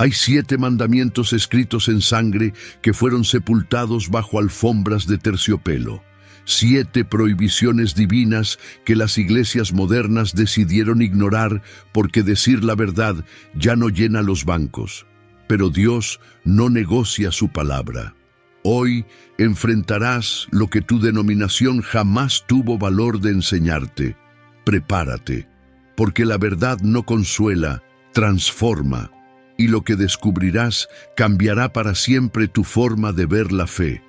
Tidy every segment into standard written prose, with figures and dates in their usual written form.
Hay 7 mandamientos escritos en sangre que fueron sepultados bajo alfombras de terciopelo. 7 prohibiciones divinas que las iglesias modernas decidieron ignorar porque decir la verdad ya no llena los bancos. Pero Dios no negocia su palabra. Hoy enfrentarás lo que tu denominación jamás tuvo valor de enseñarte. Prepárate, porque la verdad no consuela, transforma, y lo que descubrirás cambiará para siempre tu forma de ver la fe.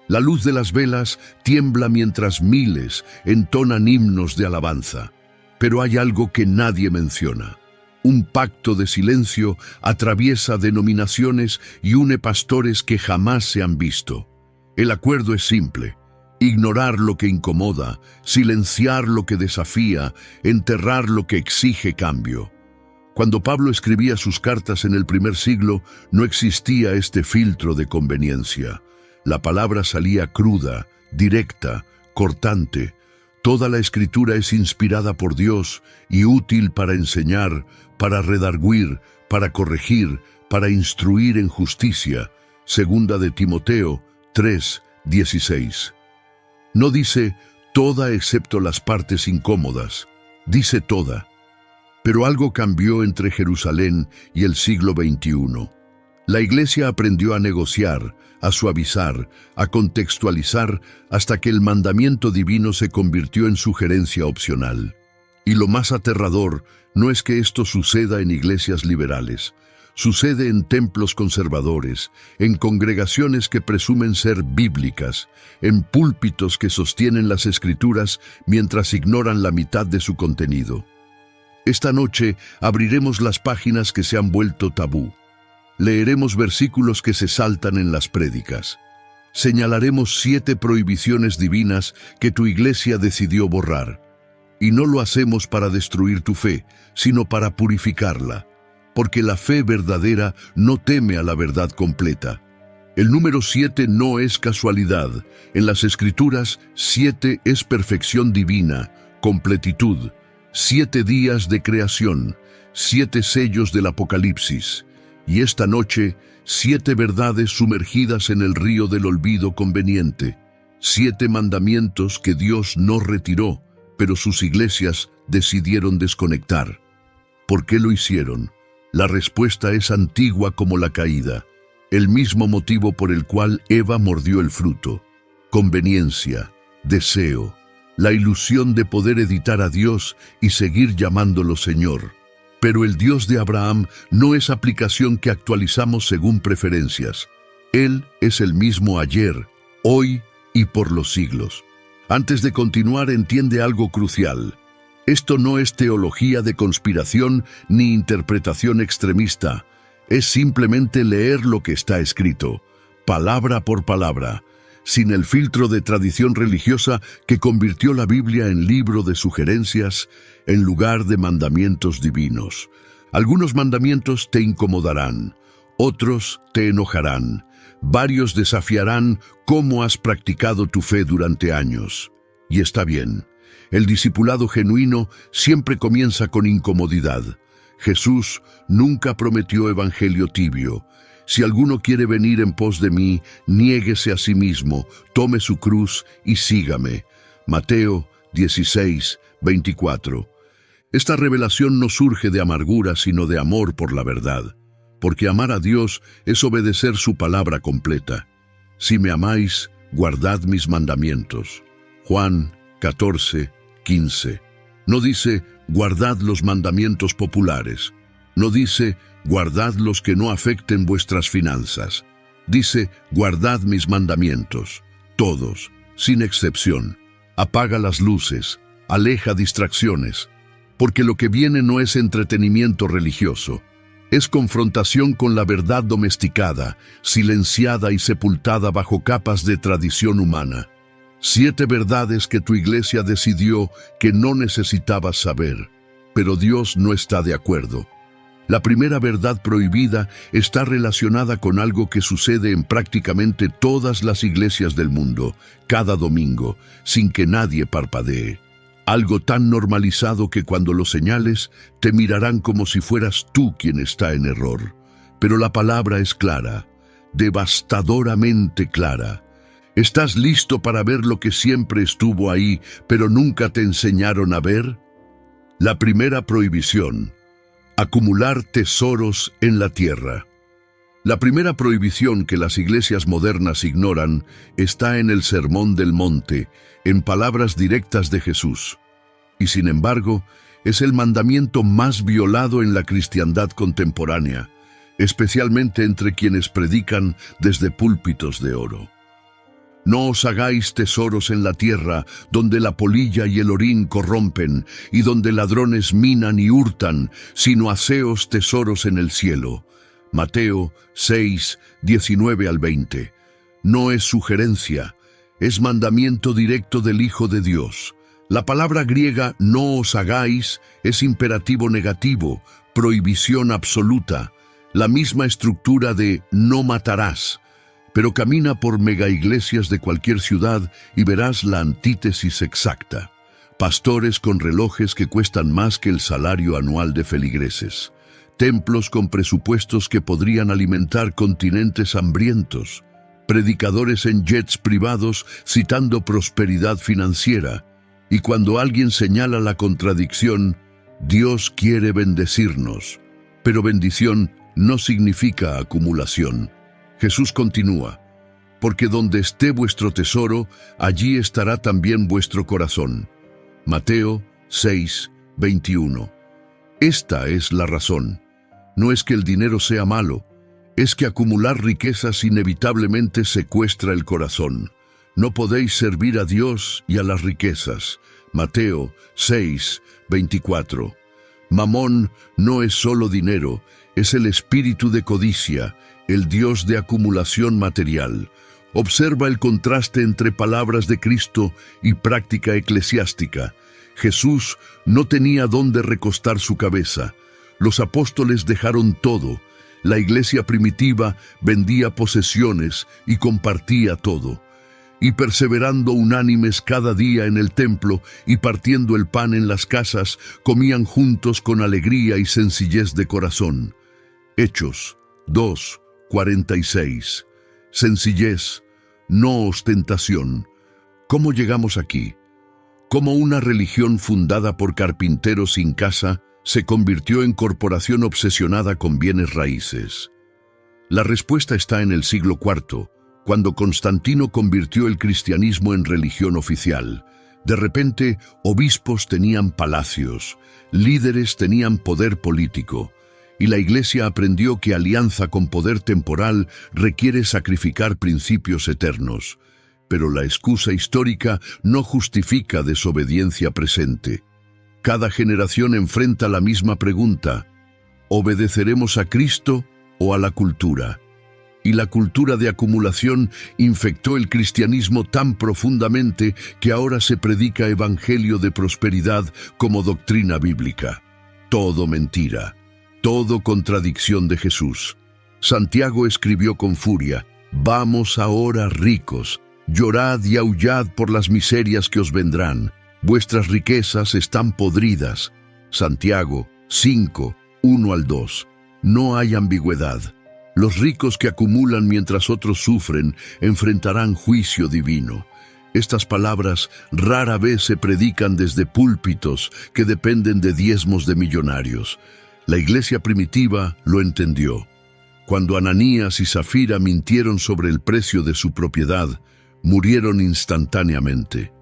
La luz de las velas tiembla mientras miles entonan himnos de alabanza. Pero hay algo que nadie menciona. Un pacto de silencio atraviesa denominaciones y une pastores que jamás se han visto. El acuerdo es simple: ignorar lo que incomoda, silenciar lo que desafía, enterrar lo que exige cambio. Cuando Pablo escribía sus cartas en el primer siglo, no existía este filtro de conveniencia. La palabra salía cruda, directa, cortante. Toda la Escritura es inspirada por Dios y útil para enseñar, para redarguir, para corregir, para instruir en justicia. Segunda de Timoteo 3:16. No dice toda excepto las partes incómodas, dice toda. Pero algo cambió entre Jerusalén y el siglo XXI. La Iglesia aprendió a negociar, a suavizar, a contextualizar, hasta que el mandamiento divino se convirtió en sugerencia opcional. Y lo más aterrador no es que esto suceda en iglesias liberales. Sucede en templos conservadores, en congregaciones que presumen ser bíblicas, en púlpitos que sostienen las Escrituras mientras ignoran la mitad de su contenido. Esta noche abriremos las páginas que se han vuelto tabú. Leeremos versículos que se saltan en las prédicas. Señalaremos 7 prohibiciones divinas que tu iglesia decidió borrar. Y no lo hacemos para destruir tu fe, sino para purificarla. Porque la fe verdadera no teme a la verdad completa. El número 7 no es casualidad. En las Escrituras, 7 es perfección divina, completitud. 7 días de creación, 7 sellos del Apocalipsis. Y esta noche, 7 verdades sumergidas en el río del olvido conveniente. 7 mandamientos que Dios no retiró, pero sus iglesias decidieron desconectar. ¿Por qué lo hicieron? La respuesta es antigua como la caída. El mismo motivo por el cual Eva mordió el fruto. Conveniencia, deseo, la ilusión de poder editar a Dios y seguir llamándolo Señor. Pero el Dios de Abraham no es aplicación que actualizamos según preferencias. Él es el mismo ayer, hoy y por los siglos. Antes de continuar, entiende algo crucial. Esto no es teología de conspiración ni interpretación extremista. Es simplemente leer lo que está escrito, palabra por palabra, sin el filtro de tradición religiosa que convirtió la Biblia en libro de sugerencias en lugar de mandamientos divinos. Algunos mandamientos te incomodarán, otros te enojarán, varios desafiarán cómo has practicado tu fe durante años. Y está bien, el discipulado genuino siempre comienza con incomodidad. Jesús nunca prometió evangelio tibio. Si alguno quiere venir en pos de mí, niéguese a sí mismo, tome su cruz y sígame. Mateo 16:24. Esta revelación no surge de amargura, sino de amor por la verdad, porque amar a Dios es obedecer su palabra completa. Si me amáis, guardad mis mandamientos. Juan 14:15. No dice, guardad los mandamientos populares. No dice, guardad los que no afecten vuestras finanzas. Dice, guardad mis mandamientos, todos, sin excepción. Apaga las luces, aleja distracciones, porque lo que viene no es entretenimiento religioso. Es confrontación con la verdad domesticada, silenciada y sepultada bajo capas de tradición humana. 7 verdades que tu iglesia decidió que no necesitabas saber, pero Dios no está de acuerdo. La primera verdad prohibida está relacionada con algo que sucede en prácticamente todas las iglesias del mundo, cada domingo, sin que nadie parpadee. Algo tan normalizado que cuando lo señales, te mirarán como si fueras tú quien está en error. Pero la palabra es clara, devastadoramente clara. ¿Estás listo para ver lo que siempre estuvo ahí, pero nunca te enseñaron a ver? La primera prohibición: acumular tesoros en la tierra. La primera prohibición que las iglesias modernas ignoran está en el Sermón del Monte, en palabras directas de Jesús. Y sin embargo, es el mandamiento más violado en la cristiandad contemporánea, especialmente entre quienes predican desde púlpitos de oro. No os hagáis tesoros en la tierra, donde la polilla y el orín corrompen, y donde ladrones minan y hurtan, sino haceos tesoros en el cielo. Mateo 6, 19 al 20. No es sugerencia, es mandamiento directo del Hijo de Dios. La palabra griega no os hagáis es imperativo negativo, prohibición absoluta, la misma estructura de no matarás. Pero camina por megaiglesias de cualquier ciudad y verás la antítesis exacta. Pastores con relojes que cuestan más que el salario anual de feligreses. Templos con presupuestos que podrían alimentar continentes hambrientos. Predicadores en jets privados citando prosperidad financiera. Y cuando alguien señala la contradicción, Dios quiere bendecirnos. Pero bendición no significa acumulación. Jesús continúa: porque donde esté vuestro tesoro, allí estará también vuestro corazón. Mateo 6, 21. Esta es la razón. No es que el dinero sea malo, es que acumular riquezas inevitablemente secuestra el corazón. No podéis servir a Dios y a las riquezas. Mateo 6, 24. Mamón no es solo dinero, es el espíritu de codicia, el Dios de acumulación material. Observa el contraste entre palabras de Cristo y práctica eclesiástica. Jesús no tenía dónde recostar su cabeza. Los apóstoles dejaron todo. La iglesia primitiva vendía posesiones y compartía todo. Y perseverando unánimes cada día en el templo y partiendo el pan en las casas, comían juntos con alegría y sencillez de corazón. Hechos 2, 46. Sencillez, no ostentación. ¿Cómo llegamos aquí? ¿Cómo una religión fundada por carpinteros sin casa se convirtió en corporación obsesionada con bienes raíces? La respuesta está en el siglo IV, cuando Constantino convirtió el cristianismo en religión oficial. De repente, obispos tenían palacios, líderes tenían poder político, y la Iglesia aprendió que alianza con poder temporal requiere sacrificar principios eternos. Pero la excusa histórica no justifica desobediencia presente. Cada generación enfrenta la misma pregunta: ¿obedeceremos a Cristo o a la cultura? Y la cultura de acumulación infectó el cristianismo tan profundamente que ahora se predica evangelio de prosperidad como doctrina bíblica. Todo mentira, todo contradicción de Jesús. Santiago escribió con furia: «Vamos ahora ricos, llorad y aullad por las miserias que os vendrán. Vuestras riquezas están podridas». Santiago 5, 1 al 2. No hay ambigüedad. Los ricos que acumulan mientras otros sufren enfrentarán juicio divino. Estas palabras rara vez se predican desde púlpitos que dependen de diezmos de millonarios. La iglesia primitiva lo entendió. Cuando Ananías y Zafira mintieron sobre el precio de su propiedad, murieron instantáneamente.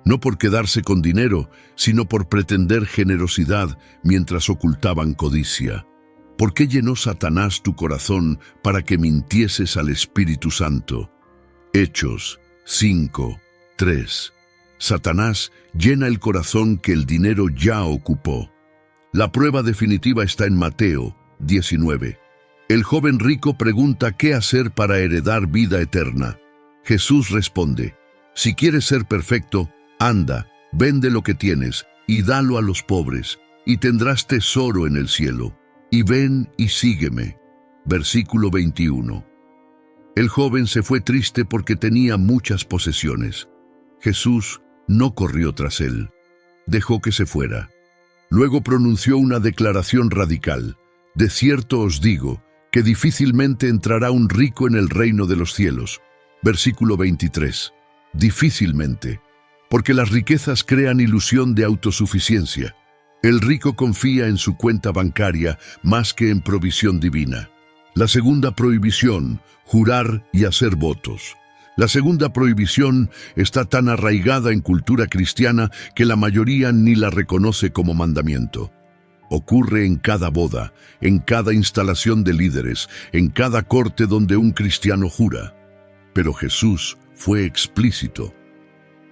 No por quedarse con dinero, sino por pretender generosidad mientras ocultaban codicia. ¿Por qué llenó Satanás tu corazón para que mintieses al Espíritu Santo? Hechos 5, 3. Satanás llena el corazón que el dinero ya ocupó. La prueba definitiva está en Mateo 19. El joven rico pregunta qué hacer para heredar vida eterna. Jesús responde: si quieres ser perfecto, anda, vende lo que tienes y dalo a los pobres, y tendrás tesoro en el cielo. Y ven y sígueme. Versículo 21. El joven se fue triste porque tenía muchas posesiones. Jesús no corrió tras él. Dejó que se fuera. Luego pronunció una declaración radical: de cierto os digo, que difícilmente entrará un rico en el reino de los cielos. Versículo 23. Difícilmente, porque las riquezas crean ilusión de autosuficiencia. El rico confía en su cuenta bancaria más que en provisión divina. La segunda prohibición, jurar y hacer votos. La segunda prohibición está tan arraigada en cultura cristiana que la mayoría ni la reconoce como mandamiento. Ocurre en cada boda, en cada instalación de líderes, en cada corte donde un cristiano jura. Pero Jesús fue explícito.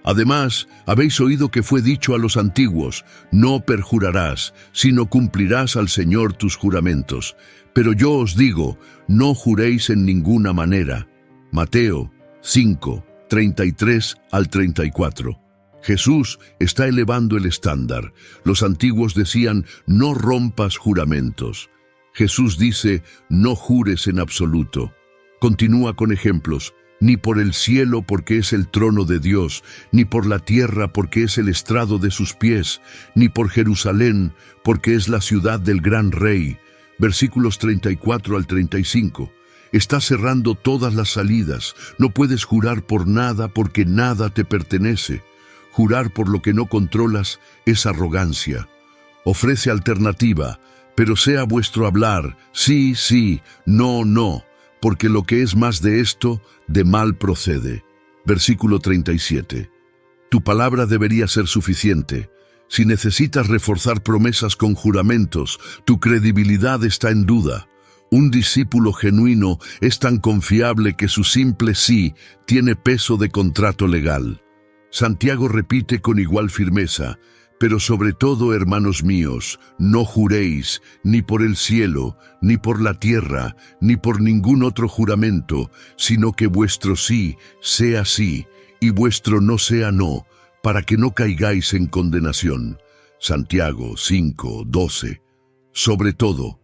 Además, habéis oído que fue dicho a los antiguos, no perjurarás, sino cumplirás al Señor tus juramentos. Pero yo os digo, no juréis en ninguna manera. Mateo 5, 33 al 34. Jesús está elevando el estándar. Los antiguos decían, no rompas juramentos. Jesús dice, no jures en absoluto. Continúa con ejemplos. Ni por el cielo porque es el trono de Dios, ni por la tierra porque es el estrado de sus pies, ni por Jerusalén porque es la ciudad del gran rey. Versículos 34 al 35. Estás cerrando todas las salidas. No puedes jurar por nada porque nada te pertenece. Jurar por lo que no controlas es arrogancia. Ofrece alternativa, pero sea vuestro hablar, sí, sí, no, no, porque lo que es más de esto, de mal procede. Versículo 37. Tu palabra debería ser suficiente. Si necesitas reforzar promesas con juramentos, tu credibilidad está en duda. Un discípulo genuino es tan confiable que su simple sí tiene peso de contrato legal. Santiago repite con igual firmeza, pero sobre todo, hermanos míos, no juréis ni por el cielo, ni por la tierra, ni por ningún otro juramento, sino que vuestro sí sea sí, y vuestro no sea no, para que no caigáis en condenación. Santiago 5, 12. Sobre todo,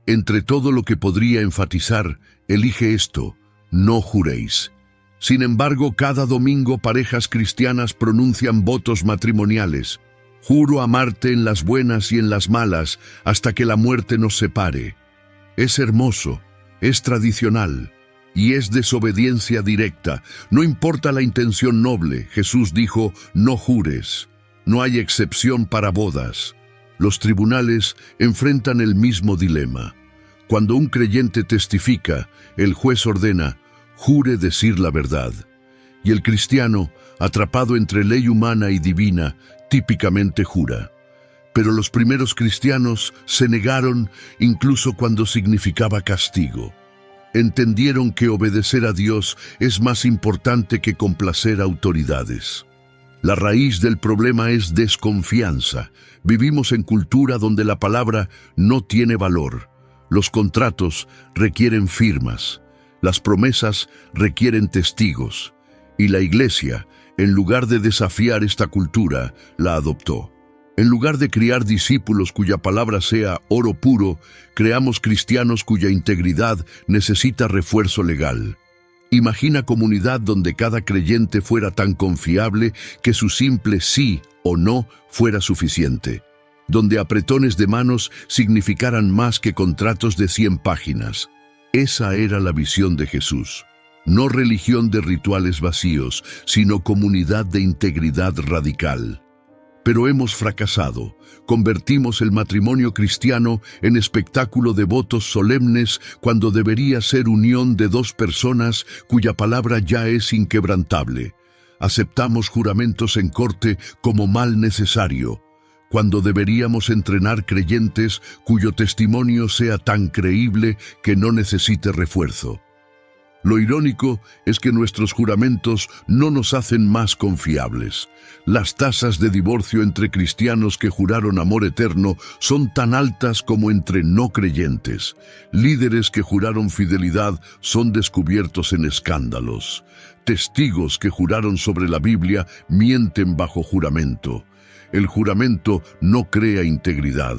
entre todo lo que podría enfatizar, elige esto, no juréis. Sin embargo, cada domingo parejas cristianas pronuncian votos matrimoniales. Juro amarte en las buenas y en las malas, hasta que la muerte nos separe. Es hermoso, es tradicional, y es desobediencia directa. No importa la intención noble, Jesús dijo, no jures. No hay excepción para bodas. Los tribunales enfrentan el mismo dilema. Cuando un creyente testifica, el juez ordena, jure decir la verdad. Y el cristiano, atrapado entre ley humana y divina, típicamente jura. Pero los primeros cristianos se negaron incluso cuando significaba castigo. Entendieron que obedecer a Dios es más importante que complacer a autoridades. La raíz del problema es desconfianza. Vivimos en cultura donde la palabra no tiene valor. Los contratos requieren firmas. Las promesas requieren testigos. Y la Iglesia, en lugar de desafiar esta cultura, la adoptó. En lugar de criar discípulos cuya palabra sea oro puro, creamos cristianos cuya integridad necesita refuerzo legal. Imagina comunidad donde cada creyente fuera tan confiable que su simple sí o no fuera suficiente. Donde apretones de manos significaran más que contratos de 100 páginas. Esa era la visión de Jesús. No religión de rituales vacíos, sino comunidad de integridad radical. Pero hemos fracasado. Convertimos el matrimonio cristiano en espectáculo de votos solemnes cuando debería ser unión de dos personas cuya palabra ya es inquebrantable. Aceptamos juramentos en corte como mal necesario, cuando deberíamos entrenar creyentes cuyo testimonio sea tan creíble que no necesite refuerzo. Lo irónico es que nuestros juramentos no nos hacen más confiables. Las tasas de divorcio entre cristianos que juraron amor eterno son tan altas como entre no creyentes. Líderes que juraron fidelidad son descubiertos en escándalos. Testigos que juraron sobre la Biblia mienten bajo juramento. El juramento no crea integridad,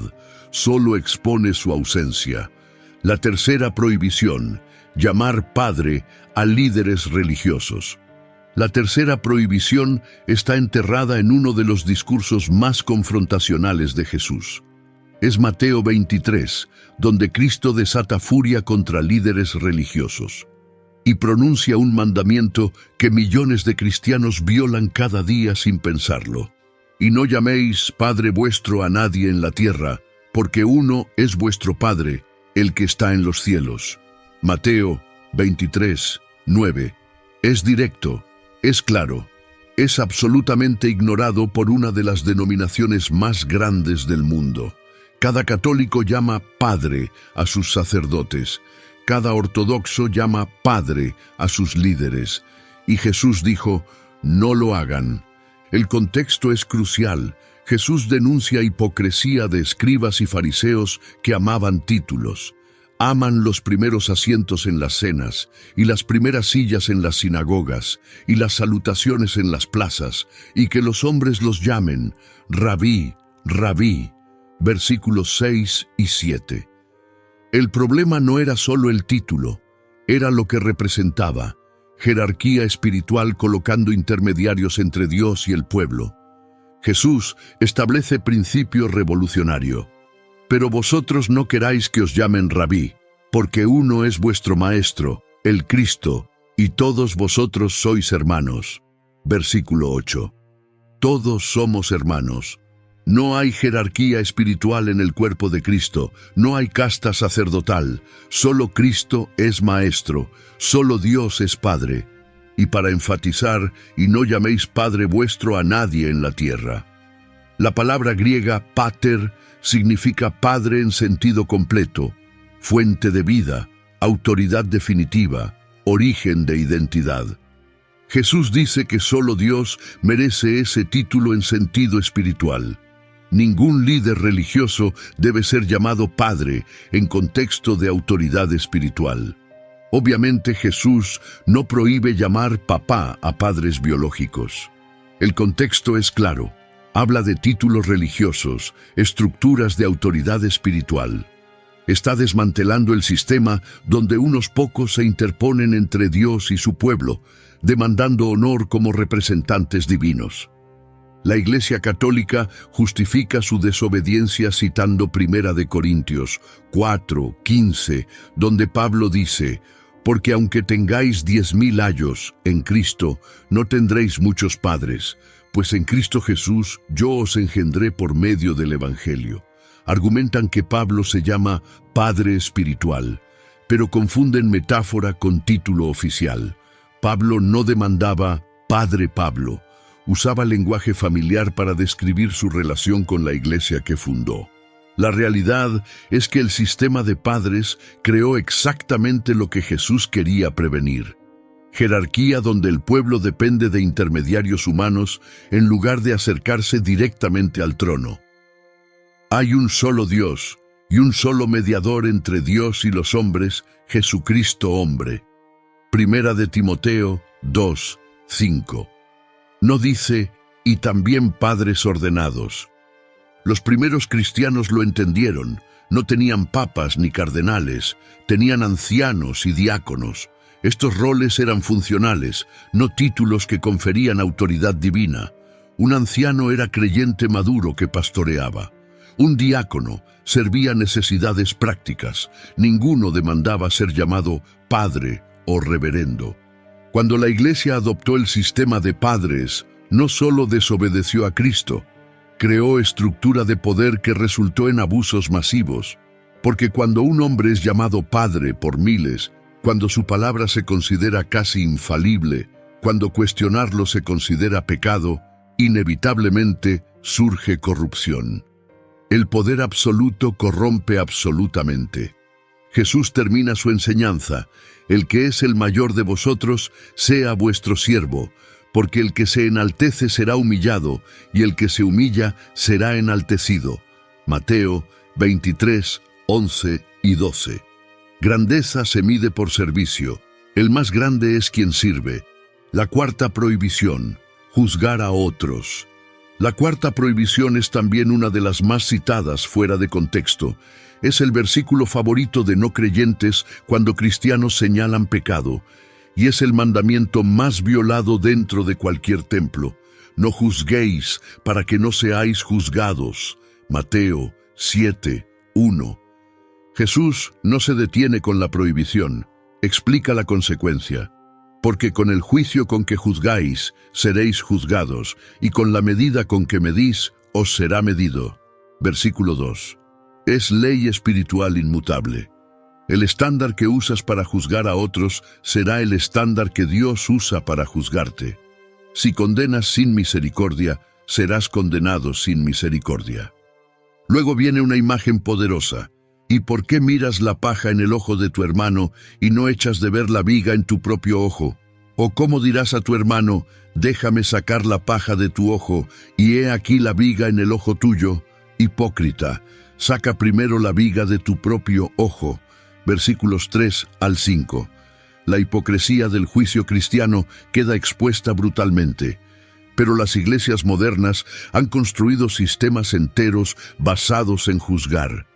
solo expone su ausencia. La tercera prohibición: llamar padre a líderes religiosos. La tercera prohibición está enterrada en uno de los discursos más confrontacionales de Jesús. Es Mateo 23, donde Cristo desata furia contra líderes religiosos y pronuncia un mandamiento que millones de cristianos violan cada día sin pensarlo. Y no llaméis Padre vuestro a nadie en la tierra, porque uno es vuestro Padre, el que está en los cielos. Mateo 23, 9. Es directo, es claro, es absolutamente ignorado por una de las denominaciones más grandes del mundo. Cada católico llama Padre a sus sacerdotes, cada ortodoxo llama Padre a sus líderes, y Jesús dijo, no lo hagan. El contexto es crucial. Jesús denuncia hipocresía de escribas y fariseos que amaban títulos. Aman los primeros asientos en las cenas, y las primeras sillas en las sinagogas, y las salutaciones en las plazas, y que los hombres los llamen Rabí, Rabí. Versículos 6 y 7. El problema no era solo el título, era lo que representaba, jerarquía espiritual colocando intermediarios entre Dios y el pueblo. Jesús establece principio revolucionario. Pero vosotros no queráis que os llamen Rabí, porque uno es vuestro Maestro, el Cristo, y todos vosotros sois hermanos. Versículo 8. Todos somos hermanos. No hay jerarquía espiritual en el cuerpo de Cristo, no hay casta sacerdotal, solo Cristo es Maestro, solo Dios es Padre. Y para enfatizar, y no llaméis Padre vuestro a nadie en la tierra. La palabra griega pater significa Padre en sentido completo, fuente de vida, autoridad definitiva, origen de identidad. Jesús dice que solo Dios merece ese título en sentido espiritual. Ningún líder religioso debe ser llamado Padre en contexto de autoridad espiritual. Obviamente Jesús no prohíbe llamar papá a padres biológicos. El contexto es claro. Habla de títulos religiosos, estructuras de autoridad espiritual. Está desmantelando el sistema donde unos pocos se interponen entre Dios y su pueblo, demandando honor como representantes divinos. La Iglesia Católica justifica su desobediencia citando 1 Corintios 4:15, donde Pablo dice, porque aunque tengáis 10,000 ayos en Cristo, no tendréis muchos padres, pues en Cristo Jesús yo os engendré por medio del Evangelio. Argumentan que Pablo se llama Padre Espiritual, pero confunden metáfora con título oficial. Pablo no demandaba Padre Pablo, usaba lenguaje familiar para describir su relación con la iglesia que fundó. La realidad es que el sistema de padres creó exactamente lo que Jesús quería prevenir. Jerarquía donde el pueblo depende de intermediarios humanos en lugar de acercarse directamente al trono. Hay un solo Dios y un solo mediador entre Dios y los hombres, Jesucristo hombre. 1 Timoteo 2:5. No dice, y también padres ordenados. Los primeros cristianos lo entendieron, no tenían papas ni cardenales, tenían ancianos y diáconos. Estos roles eran funcionales, no títulos que conferían autoridad divina. Un anciano era creyente maduro que pastoreaba. Un diácono servía necesidades prácticas. Ninguno demandaba ser llamado padre o reverendo. Cuando la Iglesia adoptó el sistema de padres, no solo desobedeció a Cristo, creó estructura de poder que resultó en abusos masivos. Porque cuando un hombre es llamado padre por miles, cuando su palabra se considera casi infalible, cuando cuestionarlo se considera pecado, inevitablemente surge corrupción. El poder absoluto corrompe absolutamente. Jesús termina su enseñanza, el que es el mayor de vosotros, sea vuestro siervo, porque el que se enaltece será humillado, y el que se humilla será enaltecido. Mateo 23, 11 y 12. Grandeza se mide por servicio, el más grande es quien sirve. La cuarta prohibición, juzgar a otros. La cuarta prohibición es también una de las más citadas fuera de contexto. Es el versículo favorito de no creyentes cuando cristianos señalan pecado, y es el mandamiento más violado dentro de cualquier templo. No juzguéis para que no seáis juzgados. Mateo 7:1. Jesús no se detiene con la prohibición, explica la consecuencia. Porque con el juicio con que juzgáis, seréis juzgados, y con la medida con que medís, os será medido. Versículo 2. Es ley espiritual inmutable. El estándar que usas para juzgar a otros será el estándar que Dios usa para juzgarte. Si condenas sin misericordia, serás condenado sin misericordia. Luego viene una imagen poderosa. ¿Y por qué miras la paja en el ojo de tu hermano y no echas de ver la viga en tu propio ojo? ¿O cómo dirás a tu hermano, déjame sacar la paja de tu ojo, y he aquí la viga en el ojo tuyo? Hipócrita, saca primero la viga de tu propio ojo. Versículos 3-5. La hipocresía del juicio cristiano queda expuesta brutalmente. Pero las iglesias modernas han construido sistemas enteros basados en juzgar.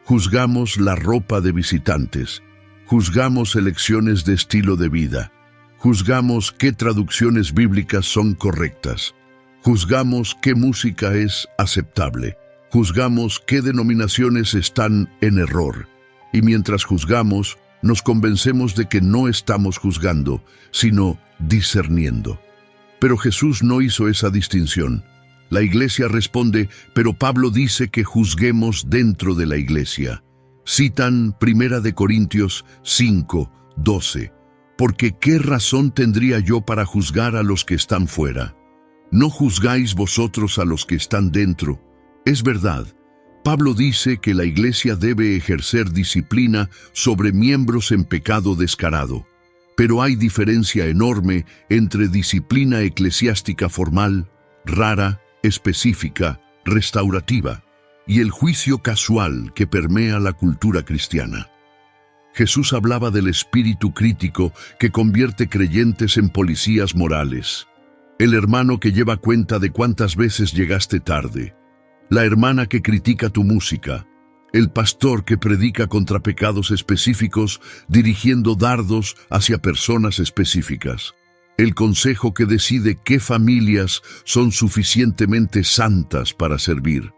Juzgamos la ropa de visitantes. Juzgamos elecciones de estilo de vida. Juzgamos qué traducciones bíblicas son correctas. Juzgamos qué música es aceptable. Juzgamos qué denominaciones están en error. Y mientras juzgamos, nos convencemos de que no estamos juzgando, sino discerniendo. Pero Jesús no hizo esa distinción. La iglesia responde, pero Pablo dice que juzguemos dentro de la iglesia. Citan 1 Corintios 5:12. Porque ¿qué razón tendría yo para juzgar a los que están fuera? ¿No juzgáis vosotros a los que están dentro? Es verdad. Pablo dice que la iglesia debe ejercer disciplina sobre miembros en pecado descarado. Pero hay diferencia enorme entre disciplina eclesiástica formal, rara, específica, restaurativa, y el juicio casual que permea la cultura cristiana. Jesús hablaba del espíritu crítico que convierte creyentes en policías morales. El hermano que lleva cuenta de cuántas veces llegaste tarde. La hermana que critica tu música. El pastor que predica contra pecados específicos, dirigiendo dardos hacia personas específicas. El consejo que decide qué familias son suficientemente santas para servir.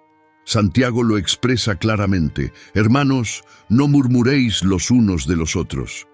Santiago lo expresa claramente. Hermanos, no murmuréis los unos de los otros.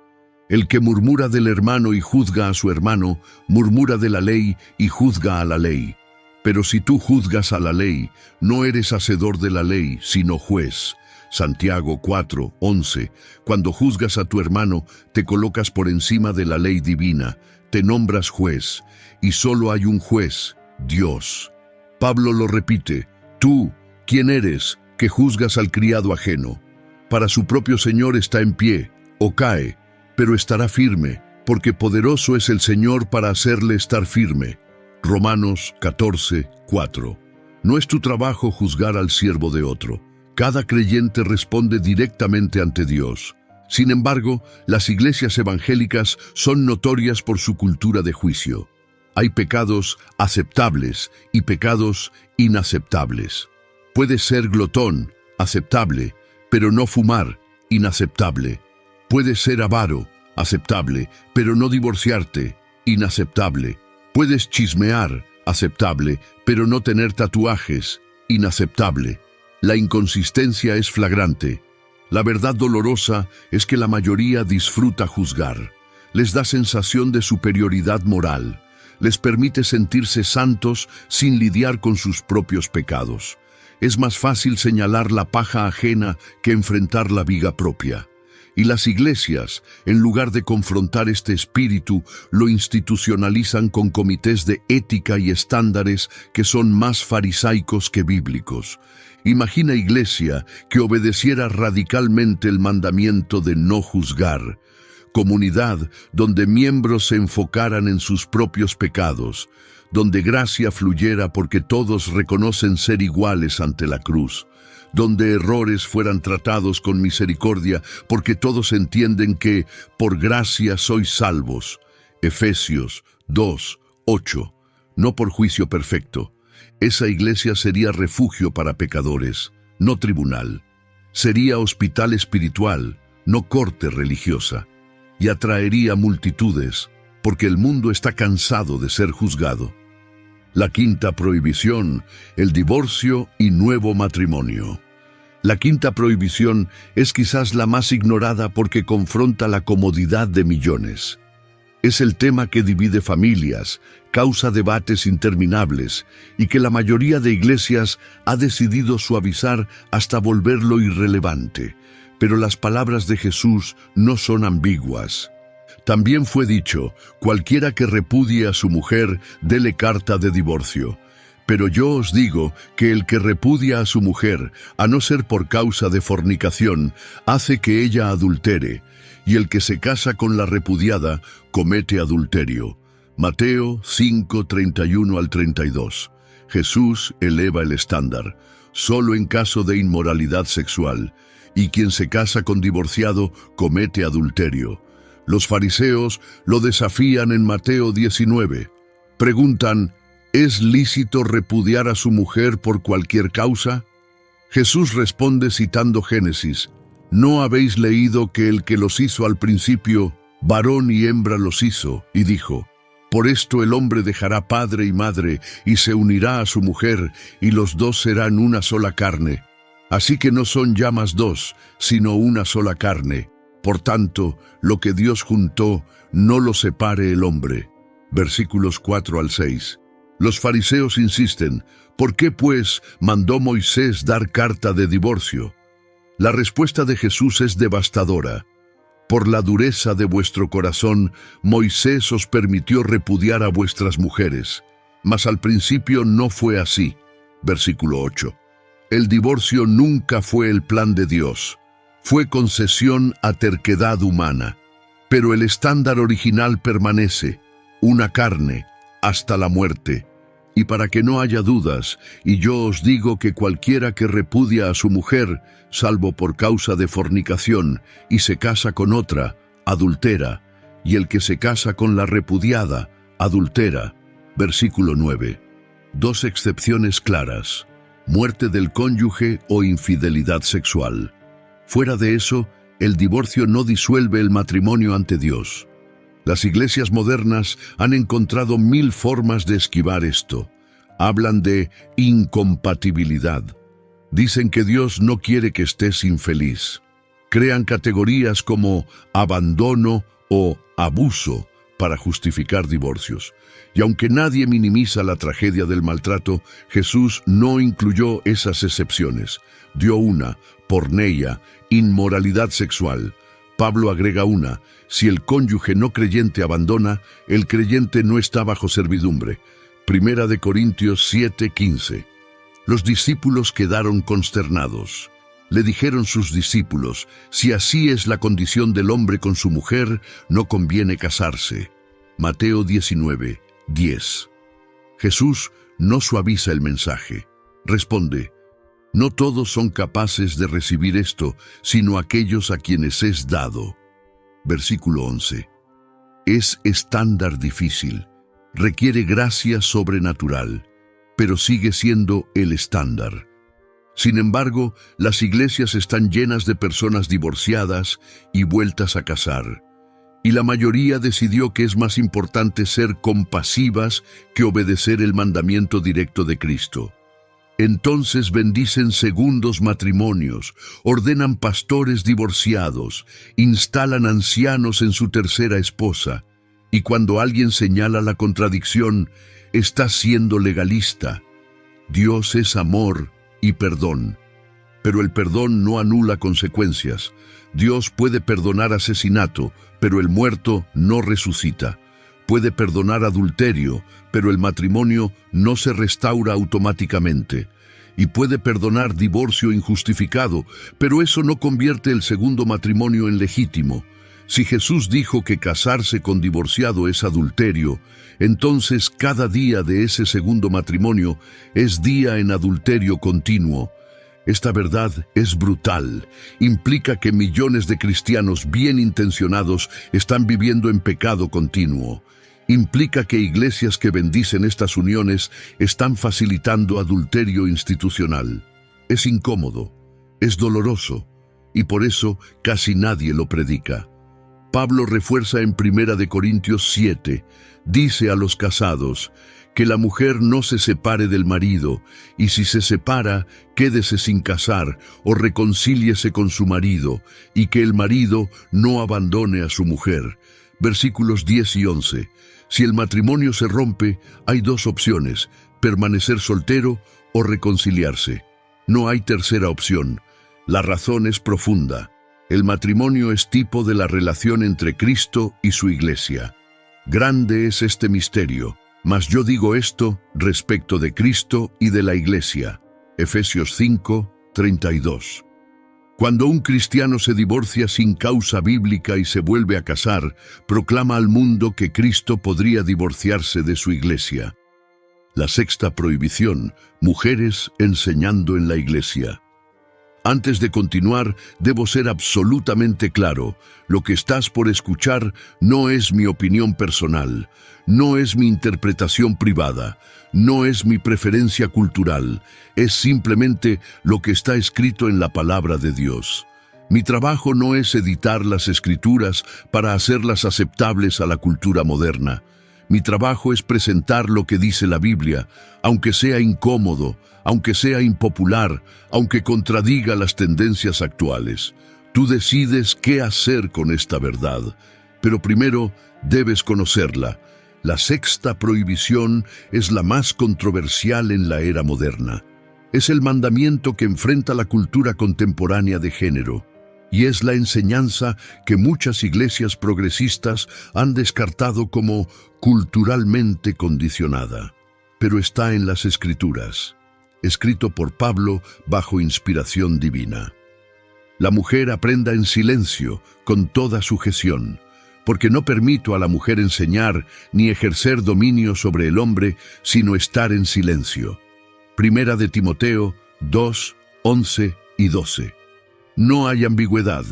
El que murmura del hermano y juzga a su hermano, murmura de la ley y juzga a la ley. Pero si tú juzgas a la ley, no eres hacedor de la ley, sino juez. Santiago 4:11. Cuando juzgas a tu hermano, te colocas por encima de la ley divina, te nombras juez, y solo hay un juez, Dios. Pablo lo repite, tú, ¿quién eres que juzgas al criado ajeno? Para su propio Señor está en pie, o cae, pero estará firme, porque poderoso es el Señor para hacerle estar firme. Romanos 14:4. No es tu trabajo juzgar al siervo de otro. Cada creyente responde directamente ante Dios. Sin embargo, las iglesias evangélicas son notorias por su cultura de juicio. Hay pecados aceptables y pecados inaceptables. Puedes ser glotón, aceptable, pero no fumar, inaceptable. Puedes ser avaro, aceptable, pero no divorciarte, inaceptable. Puedes chismear, aceptable, pero no tener tatuajes, inaceptable. La inconsistencia es flagrante. La verdad dolorosa es que la mayoría disfruta juzgar. Les da sensación de superioridad moral. Les permite sentirse santos sin lidiar con sus propios pecados. Es más fácil señalar la paja ajena que enfrentar la viga propia. Y las iglesias, en lugar de confrontar este espíritu, lo institucionalizan con comités de ética y estándares que son más farisaicos que bíblicos. Imagina iglesia que obedeciera radicalmente el mandamiento de no juzgar. Comunidad donde miembros se enfocaran en sus propios pecados, donde gracia fluyera porque todos reconocen ser iguales ante la cruz, donde errores fueran tratados con misericordia porque todos entienden que por gracia sois salvos. Efesios 2:8. No por juicio perfecto. Esa iglesia sería refugio para pecadores, no tribunal. Sería hospital espiritual, no corte religiosa. Y atraería multitudes, porque el mundo está cansado de ser juzgado. La quinta prohibición, el divorcio y nuevo matrimonio. La quinta prohibición es quizás la más ignorada porque confronta la comodidad de millones. Es el tema que divide familias, causa debates interminables y que la mayoría de iglesias ha decidido suavizar hasta volverlo irrelevante. Pero las palabras de Jesús no son ambiguas. También fue dicho, cualquiera que repudie a su mujer, dele carta de divorcio. Pero yo os digo que el que repudia a su mujer, a no ser por causa de fornicación, hace que ella adultere, y el que se casa con la repudiada, comete adulterio. Mateo 5, 31 al 32. Jesús eleva el estándar, solo en caso de inmoralidad sexual, y quien se casa con divorciado, comete adulterio. Los fariseos lo desafían en Mateo 19. Preguntan, ¿es lícito repudiar a su mujer por cualquier causa? Jesús responde citando Génesis, ¿no habéis leído que el que los hizo al principio, varón y hembra los hizo? Y dijo, por esto el hombre dejará padre y madre, y se unirá a su mujer, y los dos serán una sola carne. Así que no son ya más dos, sino una sola carne. Por tanto, lo que Dios juntó, no lo separe el hombre. Versículos 4 al 6. Los fariseos insisten, ¿por qué pues mandó Moisés dar carta de divorcio? La respuesta de Jesús es devastadora. Por la dureza de vuestro corazón, Moisés os permitió repudiar a vuestras mujeres, mas al principio no fue así. Versículo 8. El divorcio nunca fue el plan de Dios. Fue concesión a terquedad humana. Pero el estándar original permanece, una carne, hasta la muerte. Y para que no haya dudas, y yo os digo que cualquiera que repudia a su mujer, salvo por causa de fornicación, y se casa con otra, adultera, y el que se casa con la repudiada, adultera. Versículo 9. Dos excepciones claras: muerte del cónyuge o infidelidad sexual. Fuera de eso, el divorcio no disuelve el matrimonio ante Dios. Las iglesias modernas han encontrado 1000 formas de esquivar esto. Hablan de incompatibilidad. Dicen que Dios no quiere que estés infeliz. Crean categorías como abandono o abuso para justificar divorcios. Y aunque nadie minimiza la tragedia del maltrato, Jesús no incluyó esas excepciones. Dio una, porneia, inmoralidad sexual. Pablo agrega una, si el cónyuge no creyente abandona, el creyente no está bajo servidumbre. Primera de Corintios 7:15. Los discípulos quedaron consternados. Le dijeron sus discípulos, si así es la condición del hombre con su mujer, no conviene casarse. Mateo 19:10. Jesús no suaviza el mensaje. Responde, no todos son capaces de recibir esto, sino aquellos a quienes es dado. Versículo 11. Es estándar difícil, requiere gracia sobrenatural, pero sigue siendo el estándar. Sin embargo, las iglesias están llenas de personas divorciadas y vueltas a casar, y la mayoría decidió que es más importante ser compasivas que obedecer el mandamiento directo de Cristo. Entonces bendicen segundos matrimonios, ordenan pastores divorciados, instalan ancianos en su tercera esposa, y cuando alguien señala la contradicción, está siendo legalista. Dios es amor y perdón, pero el perdón no anula consecuencias. Dios puede perdonar asesinato, pero el muerto no resucita. Puede perdonar adulterio, pero el matrimonio no se restaura automáticamente. Y puede perdonar divorcio injustificado, pero eso no convierte el segundo matrimonio en legítimo. Si Jesús dijo que casarse con divorciado es adulterio, entonces cada día de ese segundo matrimonio es día en adulterio continuo. Esta verdad es brutal. Implica que millones de cristianos bien intencionados están viviendo en pecado continuo. Implica que iglesias que bendicen estas uniones están facilitando adulterio institucional. Es incómodo, es doloroso, y por eso casi nadie lo predica. Pablo refuerza en 1 Corintios 7, dice a los casados, que la mujer no se separe del marido, y si se separa, quédese sin casar, o reconcíliese con su marido, y que el marido no abandone a su mujer. Versículos 10 y 11. Si el matrimonio se rompe, hay dos opciones: permanecer soltero o reconciliarse. No hay tercera opción. La razón es profunda. El matrimonio es tipo de la relación entre Cristo y su iglesia. Grande es este misterio, mas yo digo esto respecto de Cristo y de la iglesia. Efesios 5, 32. Cuando un cristiano se divorcia sin causa bíblica y se vuelve a casar, proclama al mundo que Cristo podría divorciarse de su iglesia. La sexta prohibición: mujeres enseñando en la iglesia. Antes de continuar, debo ser absolutamente claro. Lo que estás por escuchar no es mi opinión personal, no es mi interpretación privada, no es mi preferencia cultural, es simplemente lo que está escrito en la palabra de Dios. Mi trabajo no es editar las escrituras para hacerlas aceptables a la cultura moderna. Mi trabajo es presentar lo que dice la Biblia, aunque sea incómodo, aunque sea impopular, aunque contradiga las tendencias actuales. Tú decides qué hacer con esta verdad, pero primero debes conocerla. La sexta prohibición es la más controversial en la era moderna. Es el mandamiento que enfrenta la cultura contemporánea de género, y es la enseñanza que muchas iglesias progresistas han descartado como culturalmente condicionada. Pero está en las Escrituras, escrito por Pablo bajo inspiración divina. La mujer aprenda en silencio, con toda sujeción, porque no permito a la mujer enseñar ni ejercer dominio sobre el hombre, sino estar en silencio. Primera de Timoteo 2, 11 y 12. No hay ambigüedad.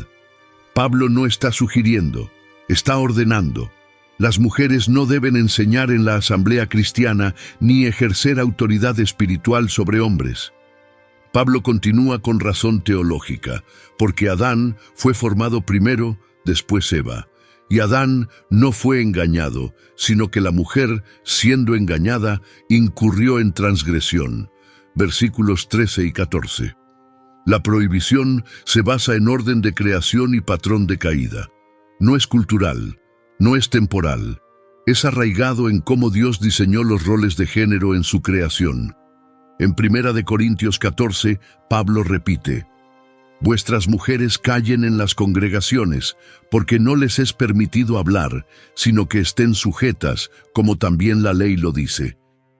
Pablo no está sugiriendo, está ordenando. Las mujeres no deben enseñar en la asamblea cristiana ni ejercer autoridad espiritual sobre hombres. Pablo continúa con razón teológica, porque Adán fue formado primero, después Eva. Y Adán no fue engañado, sino que la mujer, siendo engañada, incurrió en transgresión. Versículos 13 y 14. La prohibición se basa en orden de creación y patrón de caída. No es cultural, no es temporal. Es arraigado en cómo Dios diseñó los roles de género en su creación. En 1 Corintios 14, Pablo repite: vuestras mujeres callen en las congregaciones, porque no les es permitido hablar, sino que estén sujetas, como también la ley lo dice.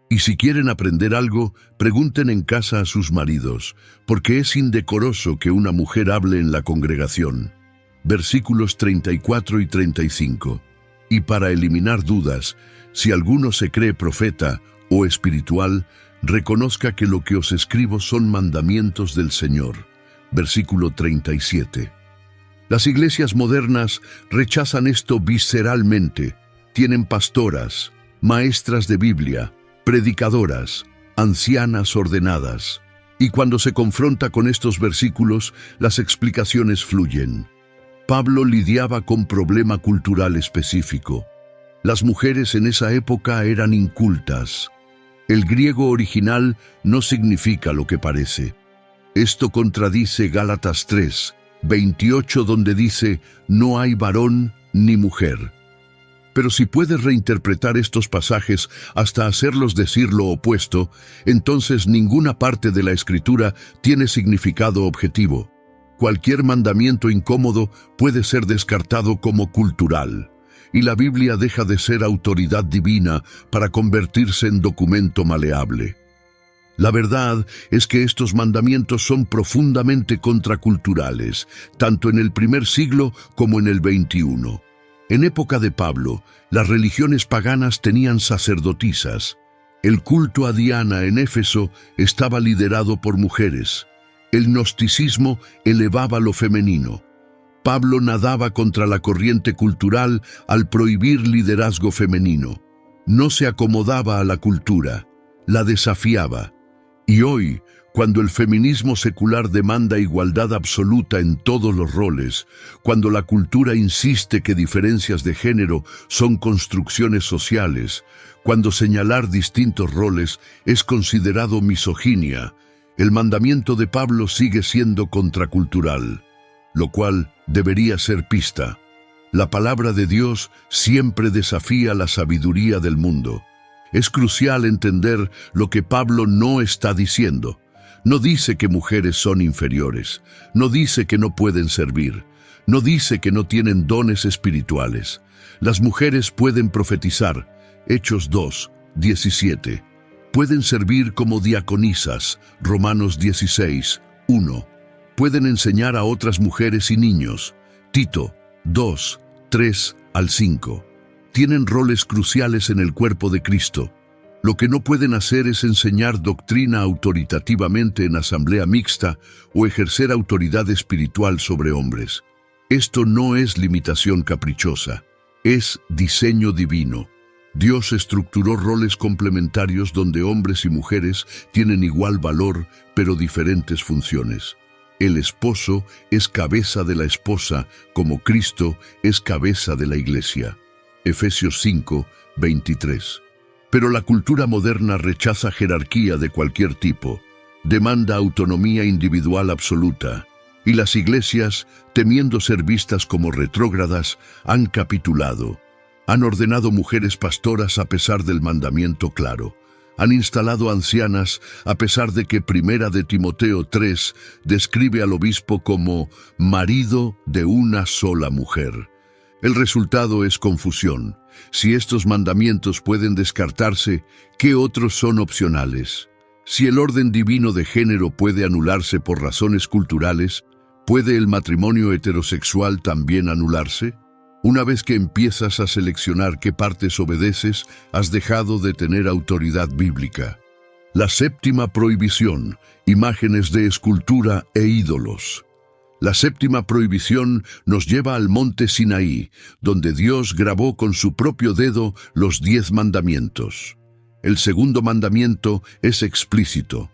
Y si quieren aprender algo, pregunten en casa a sus maridos, porque es indecoroso que una mujer hable en la congregación. Versículos 34 y 35. Y para eliminar dudas, si alguno se cree profeta o espiritual, reconozca que lo que os escribo son mandamientos del Señor. Versículo 37. Las iglesias modernas rechazan esto visceralmente. Tienen pastoras, maestras de Biblia, predicadoras, ancianas ordenadas. Y cuando se confronta con estos versículos, las explicaciones fluyen. Pablo lidiaba con problema cultural específico. Las mujeres en esa época eran incultas. El griego original no significa lo que parece. Esto contradice Gálatas 3, 28, donde dice: no hay varón ni mujer. Pero si puedes reinterpretar estos pasajes hasta hacerlos decir lo opuesto, entonces ninguna parte de la Escritura tiene significado objetivo. Cualquier mandamiento incómodo puede ser descartado como cultural, y la Biblia deja de ser autoridad divina para convertirse en documento maleable. La verdad es que estos mandamientos son profundamente contraculturales, tanto en el primer siglo como en el 21. En época de Pablo, las religiones paganas tenían sacerdotisas. El culto a Diana en Éfeso estaba liderado por mujeres. El gnosticismo elevaba lo femenino. Pablo nadaba contra la corriente cultural al prohibir liderazgo femenino. No se acomodaba a la cultura, la desafiaba. Y hoy, Cuando el feminismo secular demanda igualdad absoluta en todos los roles, cuando la cultura insiste que diferencias de género son construcciones sociales, cuando señalar distintos roles es considerado misoginia, el mandamiento de Pablo sigue siendo contracultural, lo cual debería ser pista. La palabra de Dios siempre desafía la sabiduría del mundo. Es crucial entender lo que Pablo no está diciendo. No dice que mujeres son inferiores, no dice que no pueden servir, no dice que no tienen dones espirituales. Las mujeres pueden profetizar, Hechos 2, 17. Pueden servir como diaconisas, Romanos 16, 1. Pueden enseñar a otras mujeres y niños, Tito 2, 3 al 5. Tienen roles cruciales en el cuerpo de Cristo. Lo que no pueden hacer es enseñar doctrina autoritativamente en asamblea mixta o ejercer autoridad espiritual sobre hombres. Esto no es limitación caprichosa, es diseño divino. Dios estructuró roles complementarios donde hombres y mujeres tienen igual valor, pero diferentes funciones. El esposo es cabeza de la esposa, como Cristo es cabeza de la iglesia. Efesios 5, 23. Pero la cultura moderna rechaza jerarquía de cualquier tipo, demanda autonomía individual absoluta, y las iglesias, temiendo ser vistas como retrógradas, han capitulado. Han ordenado mujeres pastoras a pesar del mandamiento claro. Han instalado ancianas a pesar de que Primera de Timoteo 3 describe al obispo como marido de una sola mujer. El resultado es confusión. Si estos mandamientos pueden descartarse, ¿qué otros son opcionales? Si el orden divino de género puede anularse por razones culturales, ¿puede el matrimonio heterosexual también anularse? Una vez que empiezas a seleccionar qué partes obedeces, has dejado de tener autoridad bíblica. La séptima prohibición: imágenes de escultura e ídolos. La séptima prohibición nos lleva al monte Sinaí, donde Dios grabó con su propio dedo los 10 mandamientos. El segundo mandamiento es explícito.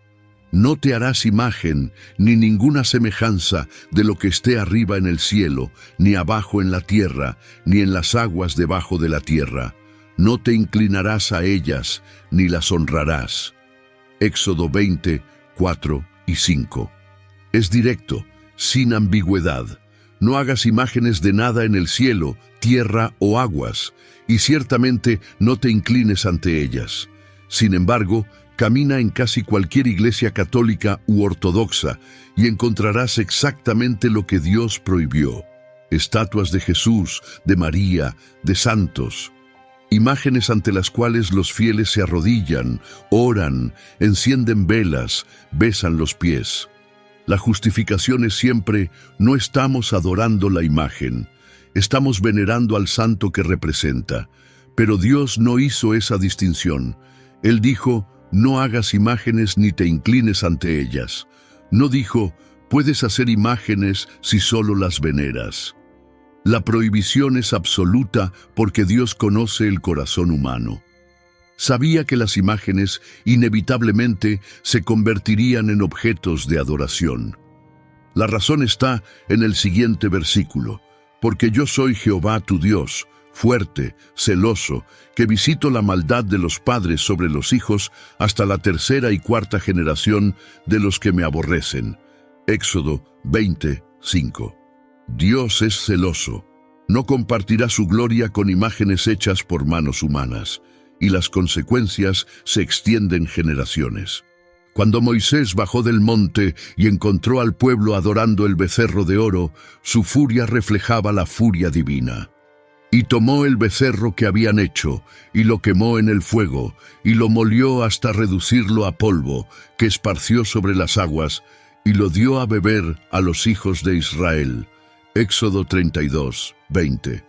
No te harás imagen ni ninguna semejanza de lo que esté arriba en el cielo, ni abajo en la tierra, ni en las aguas debajo de la tierra. No te inclinarás a ellas, ni las honrarás. Éxodo 20, 4 y 5. Es directo, sin ambigüedad. No hagas imágenes de nada en el cielo, tierra o aguas, y ciertamente no te inclines ante ellas. Sin embargo, camina en casi cualquier iglesia católica u ortodoxa y encontrarás exactamente lo que Dios prohibió. Estatuas de Jesús, de María, de santos. Imágenes ante las cuales los fieles se arrodillan, oran, encienden velas, besan los pies. La justificación es siempre: no estamos adorando la imagen, estamos venerando al santo que representa. Pero Dios no hizo esa distinción. Él dijo: no hagas imágenes ni te inclines ante ellas. No dijo: puedes hacer imágenes si solo las veneras. La prohibición es absoluta porque Dios conoce el corazón humano. Sabía que las imágenes inevitablemente se convertirían en objetos de adoración. La razón está en el siguiente versículo: porque yo soy Jehová tu Dios, fuerte, celoso, que visito la maldad de los padres sobre los hijos hasta la tercera y cuarta generación de los que me aborrecen. Éxodo 20:5. Dios es celoso. No compartirá su gloria con imágenes hechas por manos humanas, y las consecuencias se extienden generaciones. Cuando Moisés bajó del monte y encontró al pueblo adorando el becerro de oro, su furia reflejaba la furia divina. Y tomó el becerro que habían hecho, y lo quemó en el fuego, y lo molió hasta reducirlo a polvo, que esparció sobre las aguas, y lo dio a beber a los hijos de Israel. Éxodo 32:20.